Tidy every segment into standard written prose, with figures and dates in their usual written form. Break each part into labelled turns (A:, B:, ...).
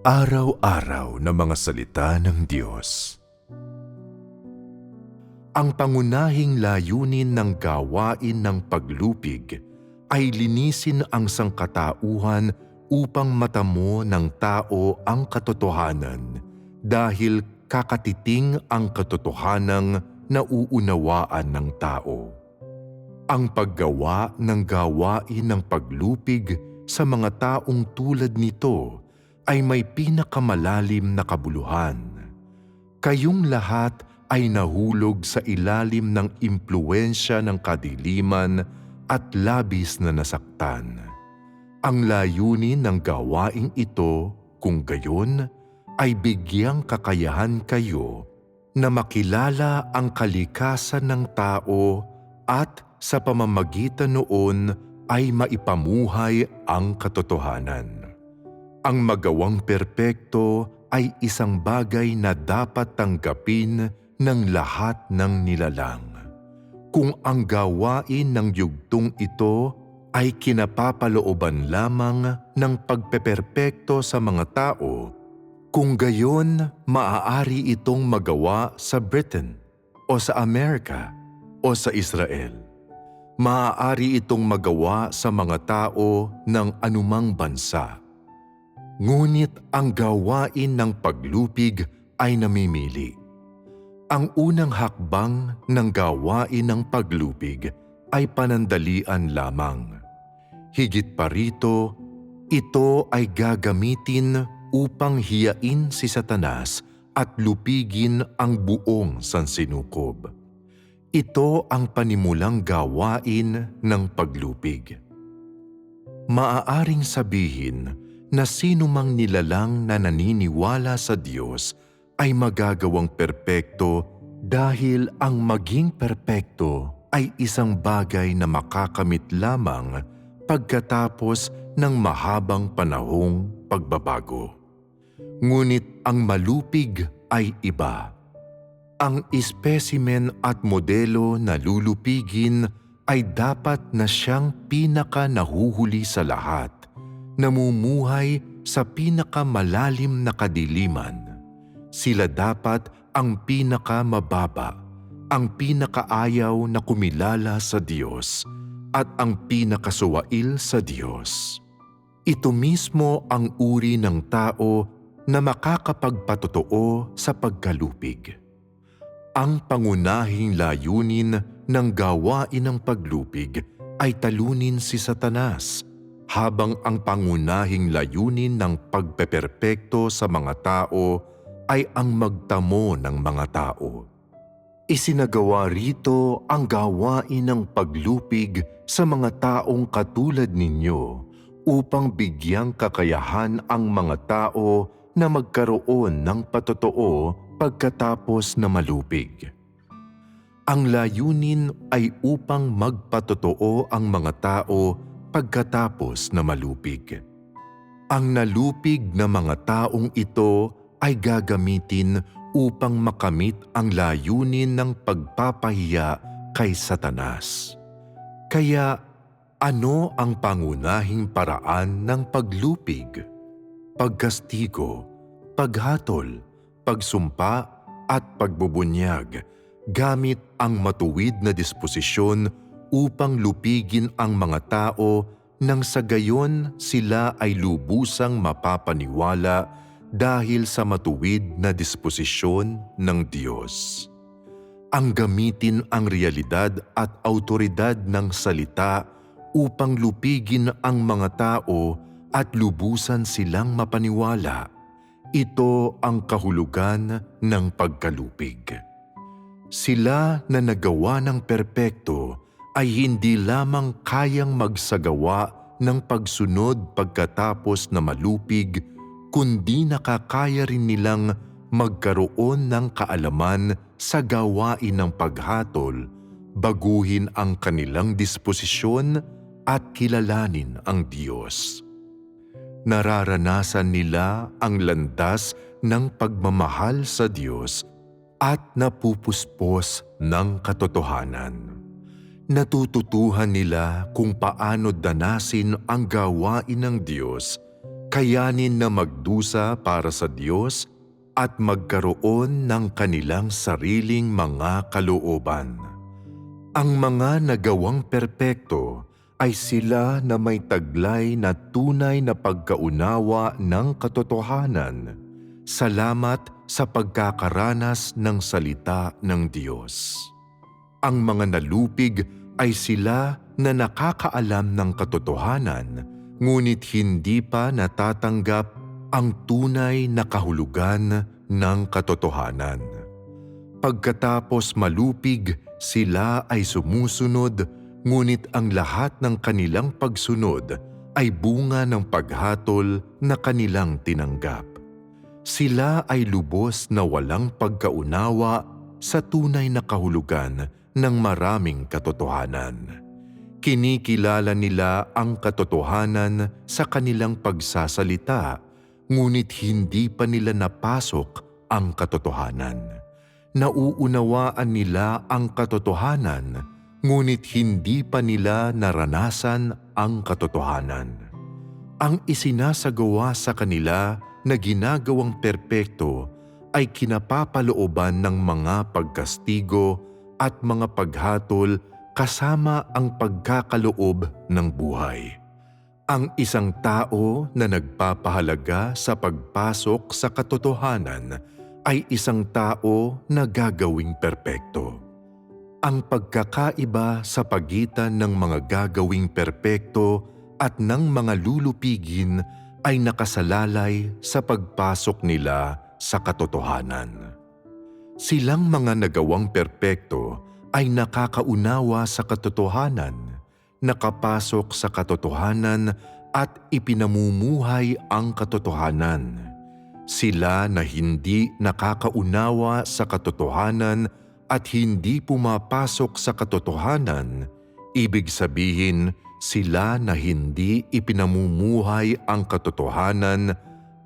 A: Araw-araw na mga salita ng Diyos. Ang pangunahing layunin ng gawain ng paglupig ay linisin ang sangkatauhan upang matamo ng tao ang katotohanan dahil kakatiting ang katotohanang nauunawaan ng tao. Ang paggawa ng gawain ng paglupig sa mga taong tulad nito ay may pinakamalalim na kabuluhan. Kayong lahat ay nahulog sa ilalim ng impluwensya ng kadiliman at labis na nasaktan. Ang layunin ng gawaing ito, kung gayon, ay bigyang kakayahan kayo na makilala ang kalikasan ng tao at sa pamamagitan noon ay maipamuhay ang katotohanan. Ang magawang perpekto ay isang bagay na dapat tanggapin ng lahat ng nilalang. Kung ang gawain ng yugtong ito ay kinapapalooban lamang ng pagpeperpekto sa mga tao, kung gayon maaari itong magawa sa Britain o sa Amerika o sa Israel. Maaari itong magawa sa mga tao ng anumang bansa. Ngunit ang gawain ng paglupig ay namimili. Ang unang hakbang ng gawain ng paglupig ay panandalian lamang. Higit pa rito, ito ay gagamitin upang hiyain si Satanas at lupigin ang buong sansinukob. Ito ang panimulang gawain ng paglupig. Maaaring sabihin na sino mang nilalang na naniniwala sa Diyos ay magagawang perpekto dahil ang maging perpekto ay isang bagay na makakamit lamang pagkatapos ng mahabang panahong pagbabago. Ngunit ang malupig ay iba. Ang espesimen at modelo na lulupigin ay dapat na siyang pinaka-nahuhuli sa lahat, namumuhay sa pinakamalalim na kadiliman. Sila dapat ang pinakamababa, ang pinakaayaw na kumilala sa Diyos, at ang pinakasuwail sa Diyos. Ito mismo ang uri ng tao na makakapagpatotoo sa pagkalupig. Ang pangunahing layunin ng gawain ng paglupig ay talunin si Satanas, habang ang pangunahing layunin ng pagpeperpekto sa mga tao ay ang magtamo ng mga tao. Isinagawa rito ang gawain ng paglupig sa mga taong katulad ninyo upang bigyang kakayahan ang mga tao na magkaroon ng patotoo pagkatapos na malupig. Ang layunin ay upang magpatotoo ang mga tao pagkatapos na malupig. Ang nalupig na mga taong ito ay gagamitin upang makamit ang layunin ng pagpapahiya kay Satanas. Kaya ano ang pangunahing paraan ng paglupig? Pagkastigo, paghatol, pagsumpa at pagbubunyag gamit ang matuwid na disposisyon upang lupigin ang mga tao nang sa gayon sila ay lubusang mapapaniwala dahil sa matuwid na disposisyon ng Diyos. Ang gamitin ang realidad at awtoridad ng salita upang lupigin ang mga tao at lubusan silang mapaniwala. Ito ang kahulugan ng pagkalupig. Sila na nagawa ng perpekto ay hindi lamang kayang magsagawa ng pagsunod pagkatapos na malupig, kundi nakakaya rin nilang magkaroon ng kaalaman sa gawain ng paghatol, baguhin ang kanilang disposisyon at kilalanin ang Diyos. Nararanasan nila ang landas ng pagmamahal sa Diyos at napupuspos ng katotohanan. Natututuhan nila kung paano danasin ang gawain ng Diyos kayanin na magdusa para sa Diyos at magkaroon ng kanilang sariling mga kalooban. Ang mga nagawang perpekto ay sila na may taglay na tunay na pagkaunawa ng katotohanan, salamat sa pagkakaranas ng salita ng Diyos. Ang mga nalupig ay sila na nakakaalam ng katotohanan, ngunit hindi pa natatanggap ang tunay na kahulugan ng katotohanan. Pagkatapos malupig, sila ay sumusunod, ngunit ang lahat ng kanilang pagsunod ay bunga ng paghatol na kanilang tinanggap. Sila ay lubos na walang pagkaunawa sa tunay na kahulugan ng maraming katotohanan. Kinikilala nila ang katotohanan sa kanilang pagsasalita, ngunit hindi pa nila napasok ang katotohanan. Nauunawaan nila ang katotohanan, ngunit hindi pa nila naranasan ang katotohanan. Ang isinasagawa sa kanila na ginagawang perpekto ay kinapapalooban ng mga pagkastigo at mga paghatol kasama ang pagkakaloob ng buhay. Ang isang tao na nagpapahalaga sa pagpasok sa katotohanan ay isang tao na gagawing perpekto. Ang pagkakaiba sa pagitan ng mga gagawing perpekto at ng mga lulupigin ay nakasalalay sa pagpasok nila sa katotohanan. Silang mga nagawang perpekto ay nakakaunawa sa katotohanan, nakapasok sa katotohanan at ipinamumuhay ang katotohanan. Sila na hindi nakakaunawa sa katotohanan at hindi pumapasok sa katotohanan, ibig sabihin sila na hindi ipinamumuhay ang katotohanan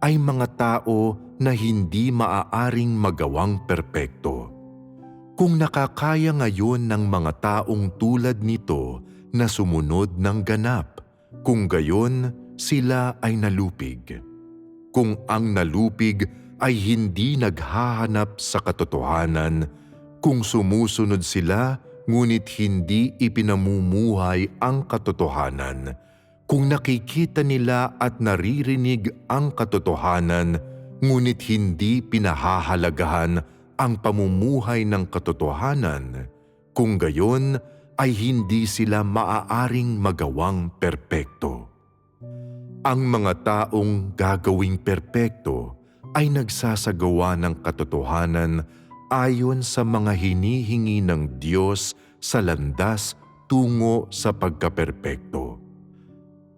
A: ay mga tao na hindi maaaring magawang perpekto. Kung nakakaya ngayon ng mga taong tulad nito na sumunod ng ganap, kung gayon sila ay nalupig. Kung ang nalupig ay hindi naghahanap sa katotohanan, kung sumusunod sila ngunit hindi ipinamumuhay ang katotohanan, kung nakikita nila at naririnig ang katotohanan ngunit hindi pinahahalagahan ang pamumuhay ng katotohanan, kung gayon ay hindi sila maaaring magawang perpekto. Ang mga taong gagawing perpekto ay nagsasagawa ng katotohanan ayon sa mga hinihingi ng Diyos sa landas tungo sa pagkaperpekto.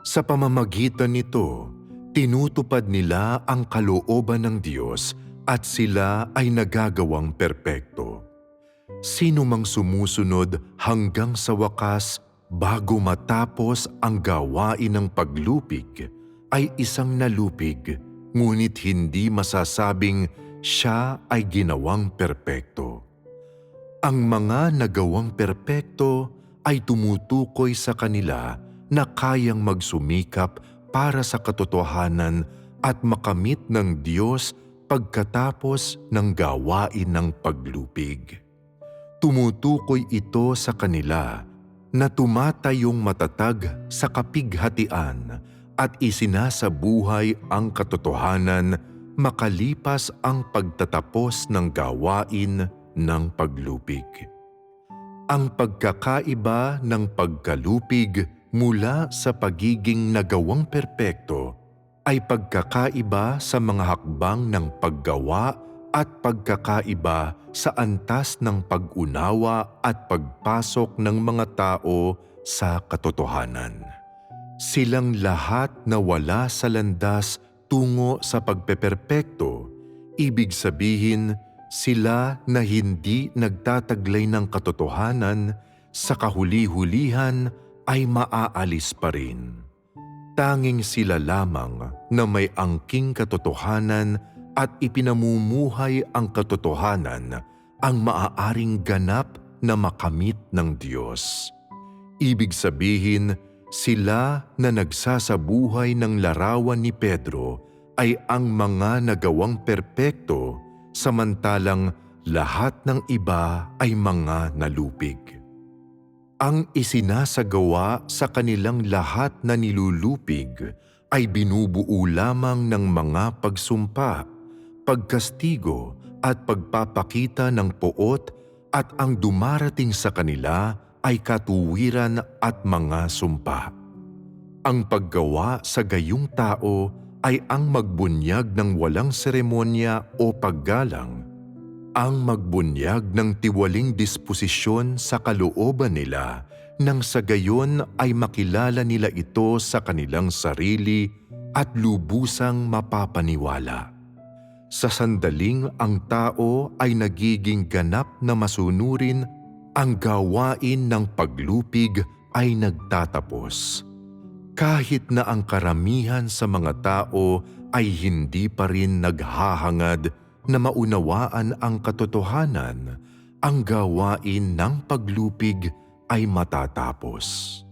A: Sa pamamagitan nito, tinutupad nila ang kalooban ng Diyos at sila ay nagagawang perpekto. Sino mang sumusunod hanggang sa wakas bago matapos ang gawain ng paglupig ay isang nalupig, ngunit hindi masasabing siya ay ginawang perpekto. Ang mga nagawang perpekto ay tumutukoy sa kanila na kayang magsumikap para sa katotohanan at makamit ng Diyos pagkatapos ng gawain ng paglupig. Tumutukoy ito sa kanila na tumatayong matatag sa kapighatian at isinasabuhay ang katotohanan makalipas ang pagtatapos ng gawain ng paglupig. Ang pagkakaiba ng pagkalupig mula sa pagiging nagawang perpekto ay pagkakaiba sa mga hakbang ng paggawa at pagkakaiba sa antas ng pag-unawa at pagpasok ng mga tao sa katotohanan. Silang lahat na wala sa landas tungo sa pagpeperpekto, ibig sabihin sila na hindi nagtataglay ng katotohanan, sa kahuli-hulihan ay maaalis pa rin. Tanging sila lamang na may angking katotohanan at ipinamumuhay ang katotohanan ang maaaring ganap na makamit ng Diyos. Ibig sabihin, Sila na nagsasabuhay ng larawan ni Pedro ay ang mga nagawang perpekto, samantalang lahat ng iba ay mga nalupig. Ang isinasagawa sa kanilang lahat na nilulupig ay binubuo lamang ng mga pagsumpa, pagkastigo at pagpapakita ng poot, at ang dumarating sa kanila ay katuwiran at mga sumpa. Ang paggawa sa gayong tao ay ang magbunyag ng walang seremonya o paggalang, ang magbunyag ng tiwaling disposisyon sa kalooban nila, nang sa gayon ay makilala nila ito sa kanilang sarili at lubusang mapapaniwala. Sa sandaling ang tao ay nagiging ganap na masunurin, ang gawain ng paglupig ay nagtatapos. Kahit na ang karamihan sa mga tao ay hindi pa rin naghahangad na maunawaan ang katotohanan, ang gawain ng paglupig ay matatapos.